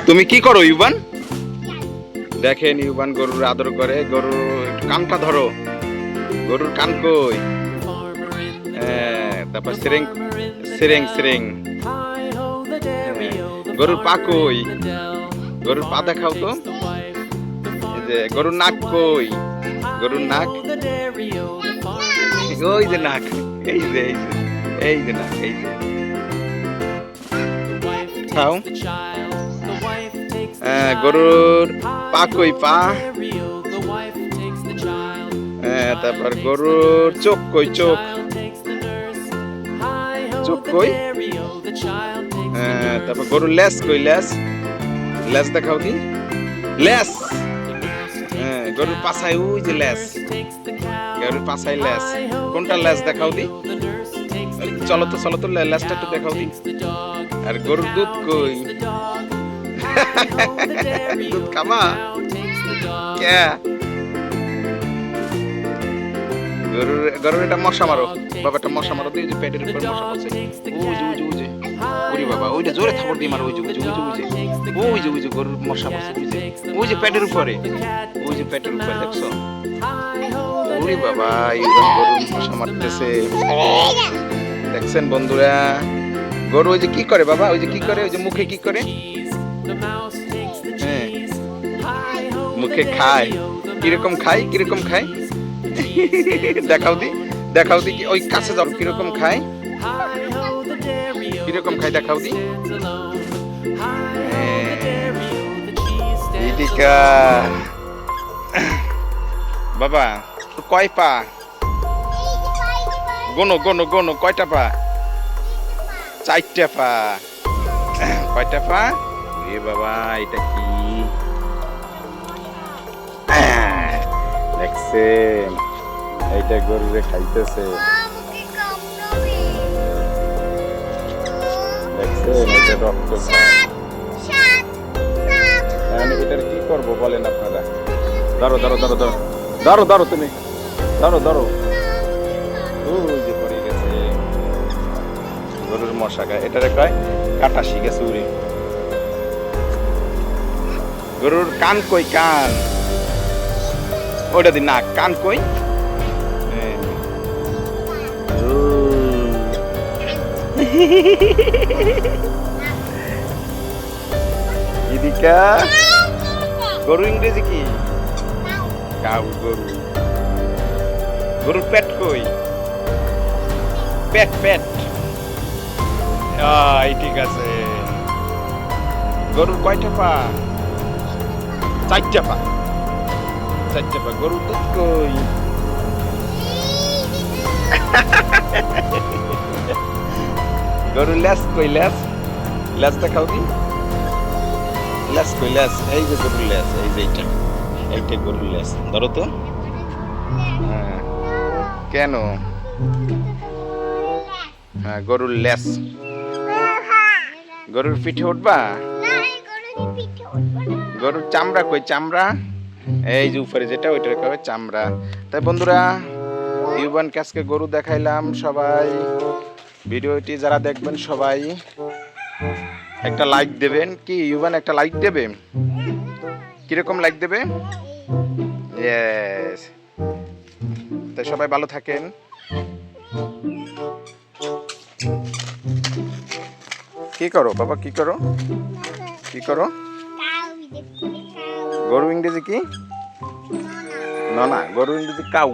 তুমি কি করো ইউবান? দেখেন ইউবান গরুর আদর করে। গরুর কানটা ধরো। গরুর কান কই? তারপর সিরিং সিরিং সিরিং। গরুর পা কই? গরুর পা দেখাও তো। এই যে গরুর নাক কই? গরুর নাক ওই যে নাক, এই যে এই যে এই যে নাক, এই যে খাও। গরুর পা কই? পা। তারপর গরুর চোখ কই? চোখ চোখ কই? তারপর গরুর লেজ কই? লেজ লেজ দেখাও দি। লেজ। গরুর পাছায় ওই যে লেজ। গরুর পাছায় লেজ। কোনটা লেজ দেখাও দি। চলো তো চলো তো লেজটা একটু দেখাও দি। আর গরুর দুধ কই? দুধ খামা কে? গরুর এটা মশা মারো বাবা, একটা মশা মারো দিয়ে যে পেটের উপর মশা পড়ছে। ওই যে ওই যে ওই যে ওরে বাবা, ওইটা জোরে থাপড় দিয়ে মারো। ওই যে ওই যে ওই যে ওই যে ওই যে গরুর মশা পড়ছে। ওই যে ওই যে পেটের উপরে, ওই যে পেটের উপরে দেখছো? ওরে বাবা, এইবার গরুর মশা মারতেছে। দেখছেন বন্ধুরা, গরু ওই যে কি করে বাবা? ওই যে কি করে? ওই যে মুখে কি করে? হ্যাঁ, মুখে খায়। কিরকম খায়? কিরকম খায়? দেখাও দি, দেখাও দি। ওই কাছে যাও, কিরকম খায়? কিরকম খায় দেখাও দি। এদিকা বাবা, কয় পা? গোনো গোনো গোনো, কয়টা পা? 4টা পা। কয়টা পা? এ বাবা, এটা কি দেখছেন? এইটা গরুরে খাইতেছে। দেখছেন? এটা রক্ত খায়। এটার কি করবো বলেন আপনারা? ধরো ধরো ধরো ধরো ধরো ধরো, তুমি ধরো ধরো। ওই যে পড়ে গেছে গরুর মশা গায়ে। এটারে কয় কাটা শিখেছে উড়ি। গরুর কান কই? কান ওইটা দি। নাক। কান কই? এদিকা গরু ইংরেজি কি? কাউ। গরু। গরুর পেট কই? পেট পেট। ঠিক আছে। গরুর কয়টা পা? 4টা পা। 4টা পা। গরুর দুধ কই? গরুর লেজ কই? লেজ লেজ দেখাও দি। লেজ কই? লেজ। এই যে গরুর লেজ, এই যে এইটা, এইটা গরুর লেজ। ধরো তো। হ্যাঁ, কেন? হ্যাঁ, গরুর লেজ। গরুর পিঠে উঠবা? গরুর চামড়া কই? চামড়া এই যে উপরে যেটা, ওইটার কবে চামড়া। তাই বন্ধুরা, ইউবানকে আজকে গরু দেখাইলাম। সবাই ভিডিওটি যারা দেখবেন সবাই একটা লাইক দেবেন। কি ইউবান একটা লাইক দেবে? কিরকম লাইক দেবে? ইয়েস। তাই সবাই ভালো থাকেন। কি করো বাবা? কি করো? কি করো? গরু ইংরেজি কি? না না, গরু ইংরেজি কাউ।